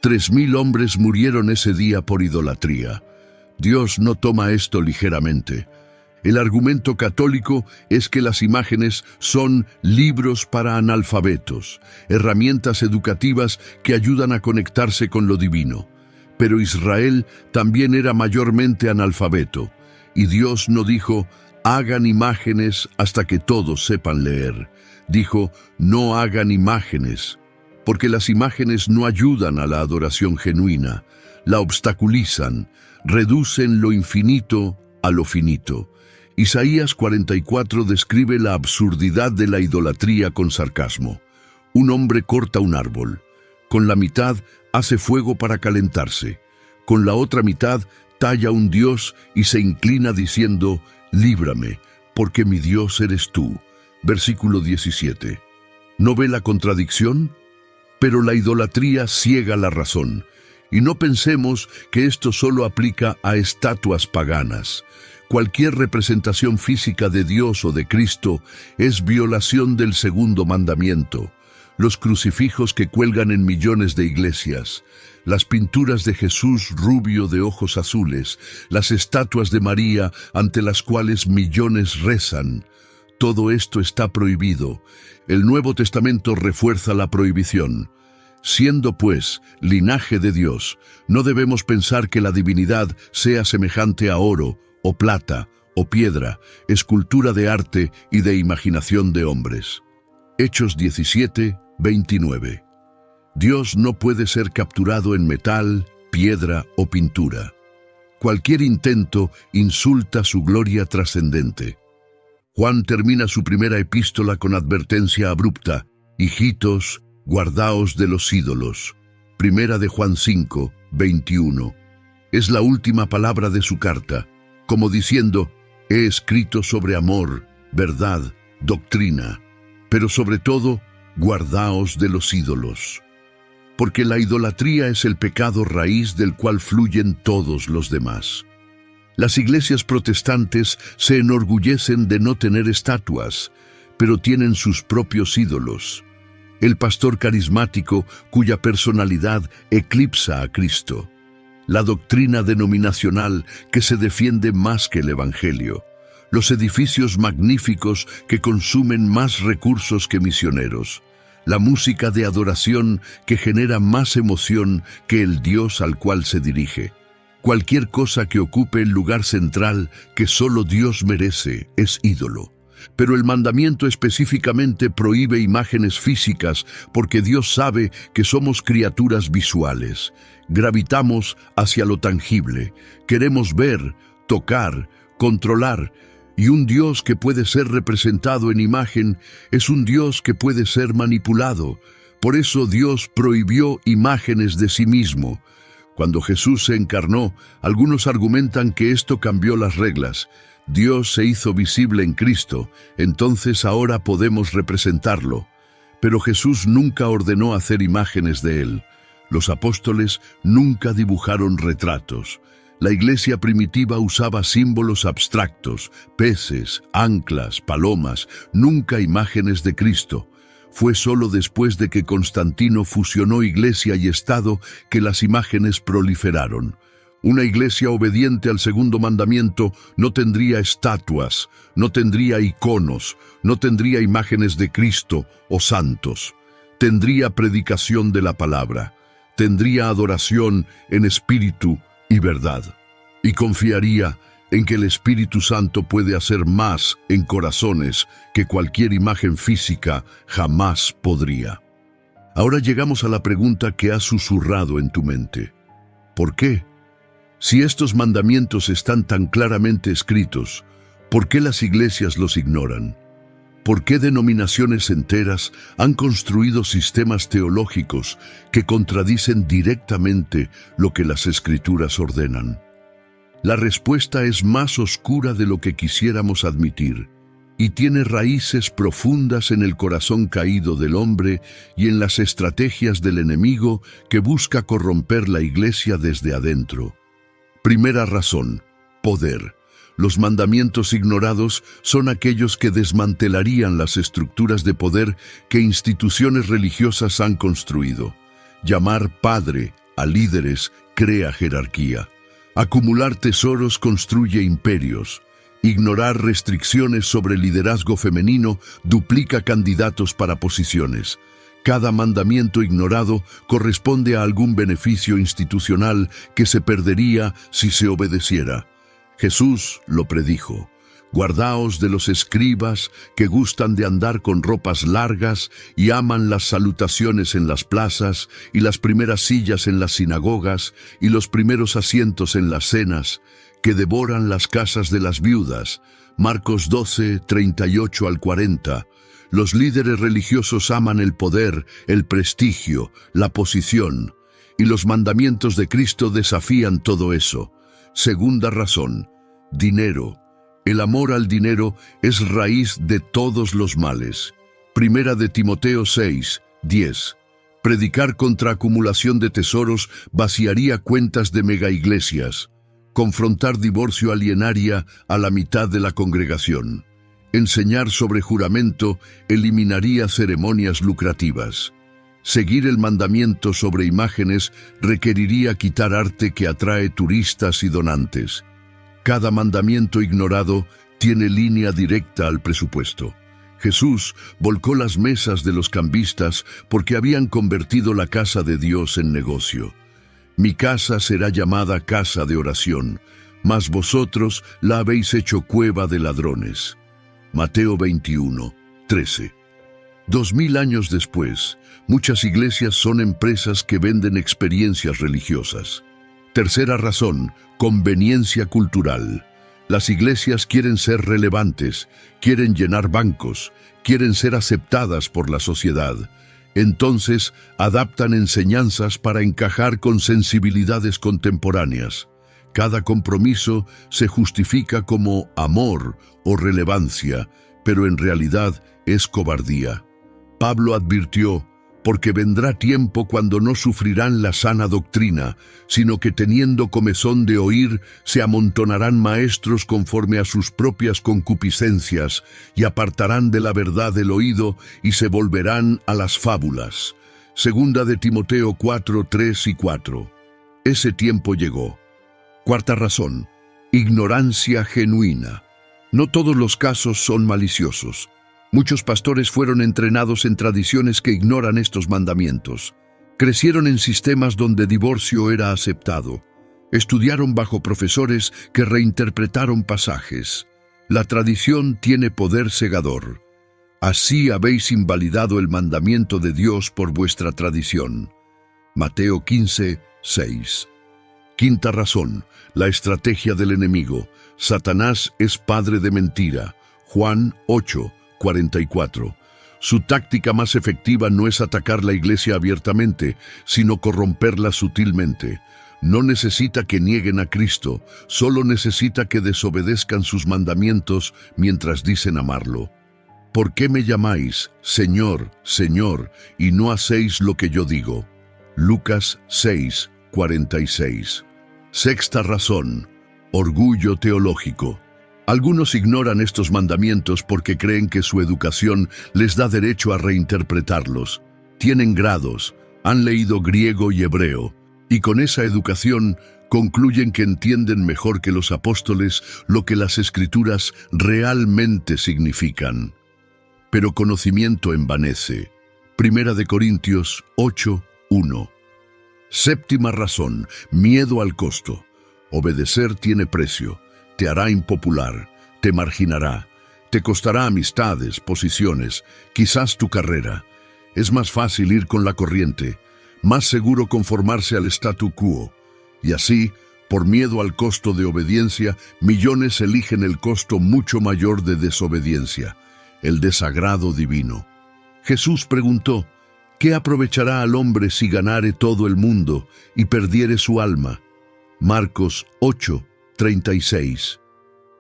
3,000 hombres murieron ese día por idolatría. Dios no toma esto ligeramente. El argumento católico es que las imágenes son libros para analfabetos, herramientas educativas que ayudan a conectarse con lo divino. Pero Israel también era mayormente analfabeto, y Dios no dijo: hagan imágenes hasta que todos sepan leer. Dijo, no hagan imágenes, porque las imágenes no ayudan a la adoración genuina, la obstaculizan, reducen lo infinito a lo finito. Isaías 44 describe la absurdidad de la idolatría con sarcasmo. Un hombre corta un árbol. Con la mitad hace fuego para calentarse. Con la otra mitad talla un dios y se inclina diciendo, líbrame, porque mi Dios eres tú. Versículo 17. ¿No ve la contradicción? Pero la idolatría ciega la razón. Y no pensemos que esto solo aplica a estatuas paganas. Cualquier representación física de Dios o de Cristo es violación del segundo mandamiento. Los crucifijos que cuelgan en millones de iglesias, las pinturas de Jesús rubio de ojos azules, las estatuas de María ante las cuales millones rezan. Todo esto está prohibido. El Nuevo Testamento refuerza la prohibición. Siendo, pues, linaje de Dios, no debemos pensar que la divinidad sea semejante a oro, o plata, o piedra, escultura de arte y de imaginación de hombres. Hechos 17, 29. Dios no puede ser capturado en metal, piedra o pintura. Cualquier intento insulta su gloria trascendente. Juan termina su primera epístola con advertencia abrupta: hijitos, guardaos de los ídolos. Primera de Juan 5, 21. Es la última palabra de su carta, como diciendo, he escrito sobre amor, verdad, doctrina, pero sobre todo, guardaos de los ídolos. Porque la idolatría es el pecado raíz del cual fluyen todos los demás. Las iglesias protestantes se enorgullecen de no tener estatuas, pero tienen sus propios ídolos. El pastor carismático cuya personalidad eclipsa a Cristo. La doctrina denominacional que se defiende más que el Evangelio. Los edificios magníficos que consumen más recursos que misioneros. La música de adoración que genera más emoción que el Dios al cual se dirige. Cualquier cosa que ocupe el lugar central que solo Dios merece es ídolo. Pero el mandamiento específicamente prohíbe imágenes físicas porque Dios sabe que somos criaturas visuales. Gravitamos hacia lo tangible. Queremos ver, tocar, controlar. Y un Dios que puede ser representado en imagen es un Dios que puede ser manipulado. Por eso Dios prohibió imágenes de sí mismo. Cuando Jesús se encarnó, algunos argumentan que esto cambió las reglas. Dios se hizo visible en Cristo, entonces ahora podemos representarlo. Pero Jesús nunca ordenó hacer imágenes de él. Los apóstoles nunca dibujaron retratos. La iglesia primitiva usaba símbolos abstractos, peces, anclas, palomas, nunca imágenes de Cristo. Fue solo después de que Constantino fusionó iglesia y Estado que las imágenes proliferaron. Una iglesia obediente al segundo mandamiento no tendría estatuas, no tendría iconos, no tendría imágenes de Cristo o santos. Tendría predicación de la palabra, tendría adoración en espíritu y verdad. Y confiaría en que el Espíritu Santo puede hacer más en corazones que cualquier imagen física jamás podría. Ahora llegamos a la pregunta que has susurrado en tu mente. ¿Por qué? Si estos mandamientos están tan claramente escritos, ¿por qué las iglesias los ignoran? ¿Por qué denominaciones enteras han construido sistemas teológicos que contradicen directamente lo que las Escrituras ordenan? La respuesta es más oscura de lo que quisiéramos admitir, y tiene raíces profundas en el corazón caído del hombre y en las estrategias del enemigo que busca corromper la iglesia desde adentro. Primera razón: poder. Los mandamientos ignorados son aquellos que desmantelarían las estructuras de poder que instituciones religiosas han construido. Llamar padre a líderes crea jerarquía. Acumular tesoros construye imperios. Ignorar restricciones sobre liderazgo femenino duplica candidatos para posiciones. Cada mandamiento ignorado corresponde a algún beneficio institucional que se perdería si se obedeciera. Jesús lo predijo. Guardaos de los escribas que gustan de andar con ropas largas y aman las salutaciones en las plazas y las primeras sillas en las sinagogas y los primeros asientos en las cenas, que devoran las casas de las viudas. Marcos 12, 38 al 40. Los líderes religiosos aman el poder, el prestigio, la posición, y los mandamientos de Cristo desafían todo eso. Segunda razón, dinero. El amor al dinero es raíz de todos los males. Primera de Timoteo 6, 10. Predicar contra acumulación de tesoros vaciaría cuentas de megaiglesias. Confrontar divorcio alienaría a la mitad de la congregación. Enseñar sobre juramento eliminaría ceremonias lucrativas. Seguir el mandamiento sobre imágenes requeriría quitar arte que atrae turistas y donantes. Cada mandamiento ignorado tiene línea directa al presupuesto. Jesús volcó las mesas de los cambistas porque habían convertido la casa de Dios en negocio. Mi casa será llamada casa de oración, mas vosotros la habéis hecho cueva de ladrones. Mateo 21, 13. 2000 años después, muchas iglesias son empresas que venden experiencias religiosas. Tercera razón, conveniencia cultural. Las iglesias quieren ser relevantes, quieren llenar bancos, quieren ser aceptadas por la sociedad. Entonces, adaptan enseñanzas para encajar con sensibilidades contemporáneas. Cada compromiso se justifica como amor o relevancia, pero en realidad es cobardía. Pablo advirtió, porque vendrá tiempo cuando no sufrirán la sana doctrina, sino que teniendo comezón de oír, se amontonarán maestros conforme a sus propias concupiscencias, y apartarán de la verdad el oído, y se volverán a las fábulas. Segunda de Timoteo 4, 3 y 4. Ese tiempo llegó. Cuarta razón, ignorancia genuina. No todos los casos son maliciosos. Muchos pastores fueron entrenados en tradiciones que ignoran estos mandamientos. Crecieron en sistemas donde divorcio era aceptado. Estudiaron bajo profesores que reinterpretaron pasajes. La tradición tiene poder cegador. Así habéis invalidado el mandamiento de Dios por vuestra tradición. Mateo 15, 6. Quinta razón, la estrategia del enemigo. Satanás es padre de mentira. Juan 8, 44. Su táctica más efectiva no es atacar la iglesia abiertamente, sino corromperla sutilmente. No necesita que nieguen a Cristo, solo necesita que desobedezcan sus mandamientos mientras dicen amarlo. ¿Por qué me llamáis Señor, Señor, y no hacéis lo que yo digo? Lucas 6, 46. Sexta razón, orgullo teológico. Algunos ignoran estos mandamientos porque creen que su educación les da derecho a reinterpretarlos. Tienen grados, han leído griego y hebreo, y con esa educación concluyen que entienden mejor que los apóstoles lo que las Escrituras realmente significan. Pero conocimiento envanece. Primera de Corintios 8, 1. Séptima razón, miedo al costo. Obedecer tiene precio. Te hará impopular, te marginará, te costará amistades, posiciones, quizás tu carrera. Es más fácil ir con la corriente, más seguro conformarse al statu quo. Y así, por miedo al costo de obediencia, millones eligen el costo mucho mayor de desobediencia, el desagrado divino. Jesús preguntó, ¿qué aprovechará al hombre si ganare todo el mundo y perdiere su alma? Marcos 8, 36.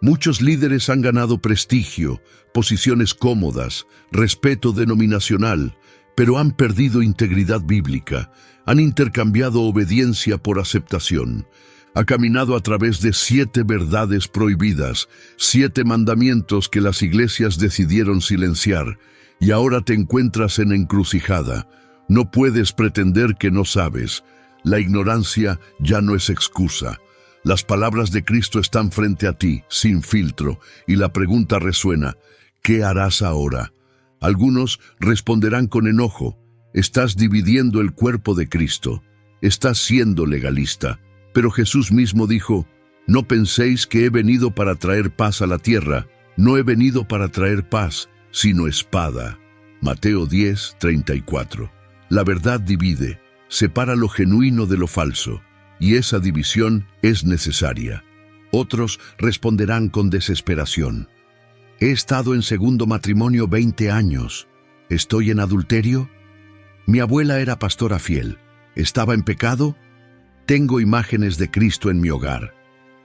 Muchos líderes han ganado prestigio, posiciones cómodas, respeto denominacional, pero han perdido integridad bíblica, han intercambiado obediencia por aceptación, ha caminado a través de 7 verdades prohibidas, 7 mandamientos que las iglesias decidieron silenciar, y ahora te encuentras en encrucijada. No puedes pretender que no sabes. La ignorancia ya no es excusa. Las palabras de Cristo están frente a ti, sin filtro, y la pregunta resuena, ¿qué harás ahora? Algunos responderán con enojo, estás dividiendo el cuerpo de Cristo, estás siendo legalista. Pero Jesús mismo dijo, no penséis que he venido para traer paz a la tierra, No he venido para traer paz, sino espada. Mateo 10:34. La verdad divide, separa lo genuino de lo falso, y esa división es necesaria. Otros responderán con desesperación: he estado en segundo matrimonio 20 años. ¿Estoy en adulterio? Mi abuela era pastora fiel. ¿Estaba en pecado? Tengo imágenes de Cristo en mi hogar.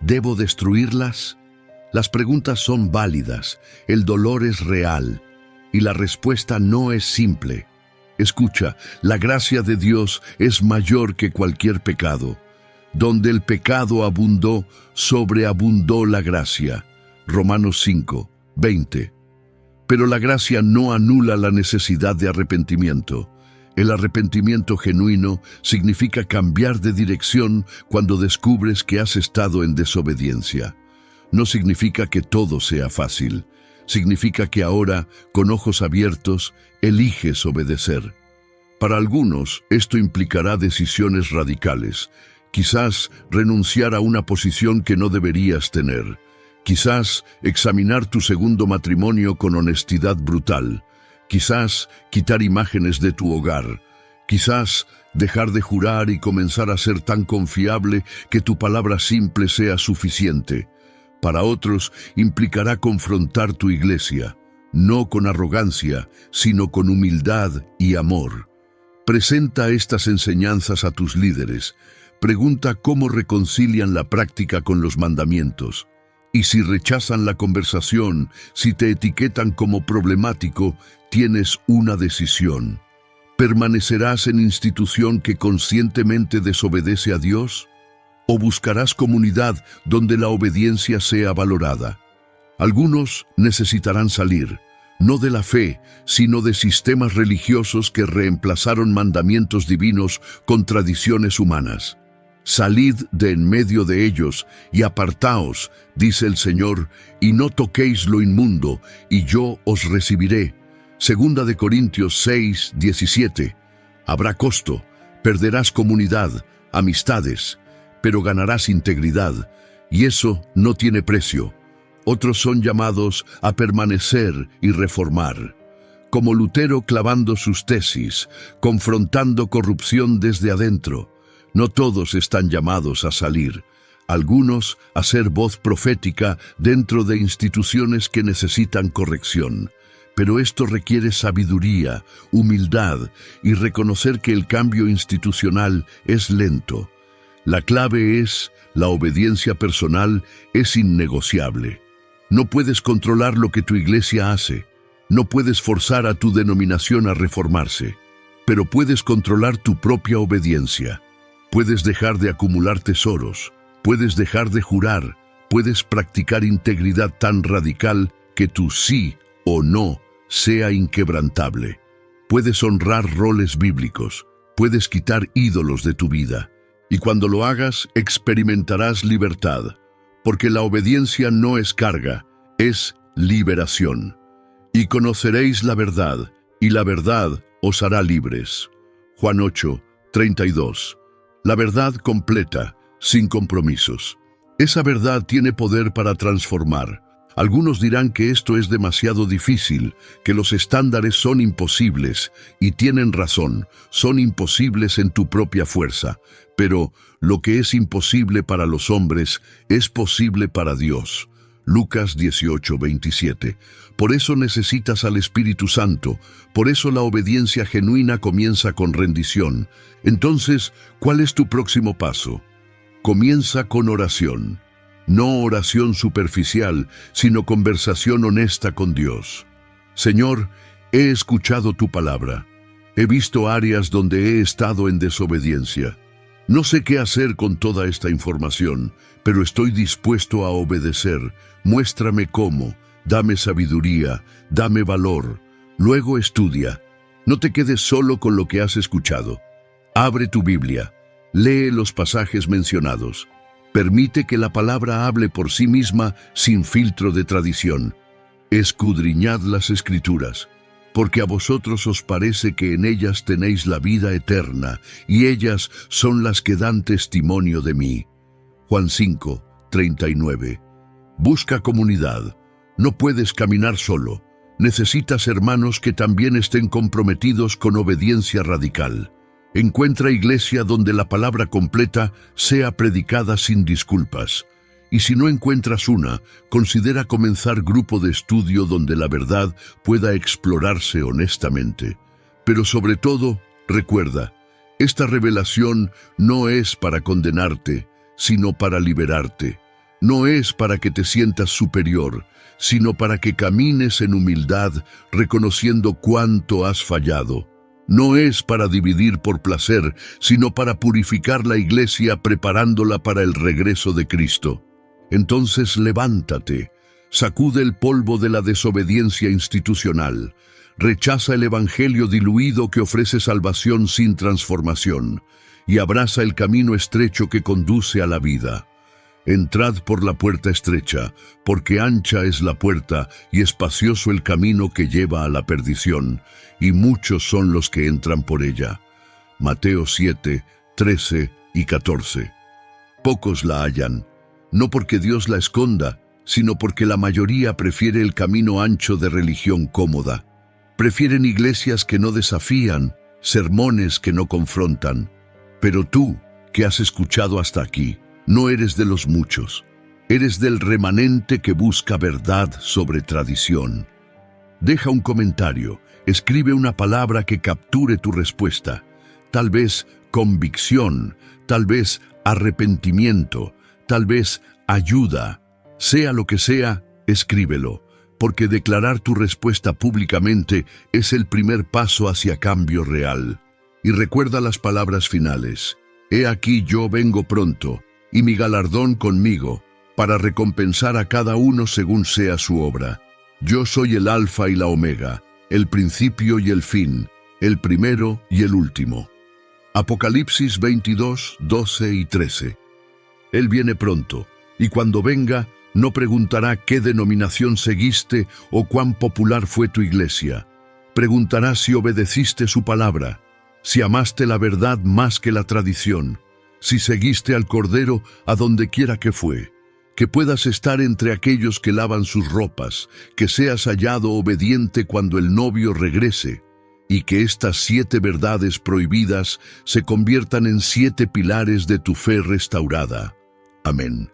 ¿Debo destruirlas? Las preguntas son válidas, el dolor es real, y la respuesta no es simple. Escucha, la gracia de Dios es mayor que cualquier pecado. Donde el pecado abundó, sobreabundó la gracia. Romanos 5:20. Pero la gracia no anula la necesidad de arrepentimiento. El arrepentimiento genuino significa cambiar de dirección cuando descubres que has estado en desobediencia. No significa que todo sea fácil. Significa que ahora, con ojos abiertos, eliges obedecer. Para algunos, esto implicará decisiones radicales. Quizás renunciar a una posición que no deberías tener. Quizás examinar tu segundo matrimonio con honestidad brutal. Quizás quitar imágenes de tu hogar. Quizás dejar de jurar y comenzar a ser tan confiable que tu palabra simple sea suficiente. Para otros implicará confrontar tu iglesia, no con arrogancia, sino con humildad y amor. Presenta estas enseñanzas a tus líderes. Pregunta cómo reconcilian la práctica con los mandamientos. Y si rechazan la conversación, si te etiquetan como problemático, tienes una decisión. ¿Permanecerás en institución que conscientemente desobedece a Dios? ¿O buscarás comunidad donde la obediencia sea valorada? Algunos necesitarán salir, no de la fe, sino de sistemas religiosos que reemplazaron mandamientos divinos con tradiciones humanas. Salid de en medio de ellos y apartaos, dice el Señor, y no toquéis lo inmundo, y yo os recibiré. Segunda de Corintios 6:17. Habrá costo, perderás comunidad, amistades, pero ganarás integridad, y eso no tiene precio. Otros son llamados a permanecer y reformar. Como Lutero clavando sus tesis, confrontando corrupción desde adentro. No todos están llamados a salir. Algunos a ser voz profética dentro de instituciones que necesitan corrección. Pero esto requiere sabiduría, humildad y reconocer que el cambio institucional es lento. La clave es, la obediencia personal es innegociable. No puedes controlar lo que tu iglesia hace. No puedes forzar a tu denominación a reformarse. Pero puedes controlar tu propia obediencia. Puedes dejar de acumular tesoros. Puedes dejar de jurar. Puedes practicar integridad tan radical que tu sí o no sea inquebrantable. Puedes honrar roles bíblicos. Puedes quitar ídolos de tu vida. Y cuando lo hagas, experimentarás libertad, porque la obediencia no es carga, es liberación. Y conoceréis la verdad, y la verdad os hará libres. Juan 8:32. La verdad completa, sin compromisos. Esa verdad tiene poder para transformar. Algunos dirán que esto es demasiado difícil, que los estándares son imposibles, y tienen razón, son imposibles en tu propia fuerza. Pero lo que es imposible para los hombres es posible para Dios. Lucas 18:27. Por eso necesitas al Espíritu Santo, por eso la obediencia genuina comienza con rendición. Entonces, ¿cuál es tu próximo paso? Comienza con oración. No oración superficial, sino conversación honesta con Dios. Señor, he escuchado tu palabra. He visto áreas donde he estado en desobediencia. No sé qué hacer con toda esta información, pero estoy dispuesto a obedecer. Muéstrame cómo, dame sabiduría, dame valor. Luego estudia. No te quedes solo con lo que has escuchado. Abre tu Biblia. Lee los pasajes mencionados. Permite que la palabra hable por sí misma sin filtro de tradición. Escudriñad las Escrituras, porque a vosotros os parece que en ellas tenéis la vida eterna, y ellas son las que dan testimonio de mí. Juan 5:39. Busca comunidad. No puedes caminar solo. Necesitas hermanos que también estén comprometidos con obediencia radical. Encuentra iglesia donde la palabra completa sea predicada sin disculpas. Y si no encuentras una, considera comenzar grupo de estudio donde la verdad pueda explorarse honestamente. Pero sobre todo, recuerda, esta revelación no es para condenarte, sino para liberarte. No es para que te sientas superior, sino para que camines en humildad, reconociendo cuánto has fallado. No es para dividir por placer, sino para purificar la iglesia preparándola para el regreso de Cristo. Entonces levántate, sacude el polvo de la desobediencia institucional, rechaza el evangelio diluido que ofrece salvación sin transformación, y abraza el camino estrecho que conduce a la vida. Entrad por la puerta estrecha, porque ancha es la puerta y espacioso el camino que lleva a la perdición, y muchos son los que entran por ella. Mateo 7, 13 y 14. Pocos la hallan, no porque Dios la esconda, sino porque la mayoría prefiere el camino ancho de religión cómoda. Prefieren iglesias que no desafían, sermones que no confrontan. Pero tú, que has escuchado hasta aquí, no eres de los muchos. Eres del remanente que busca verdad sobre tradición. Deja un comentario, escribe una palabra que capture tu respuesta. Tal vez convicción, tal vez arrepentimiento, tal vez ayuda. Sea lo que sea, escríbelo, porque declarar tu respuesta públicamente es el primer paso hacia cambio real. Y recuerda las palabras finales. He aquí yo vengo pronto, y mi galardón conmigo, para recompensar a cada uno según sea su obra. Yo soy el Alfa y la Omega, el principio y el fin, el primero y el último. Apocalipsis 22, 12 y 13. Él viene pronto, y cuando venga, no preguntará qué denominación seguiste o cuán popular fue tu iglesia. Preguntará si obedeciste su palabra, si amaste la verdad más que la tradición, si seguiste al Cordero a donde quiera que fue, que puedas estar entre aquellos que lavan sus ropas, que seas hallado obediente cuando el novio regrese, y que estas 7 verdades prohibidas se conviertan en 7 pilares de tu fe restaurada. Amén.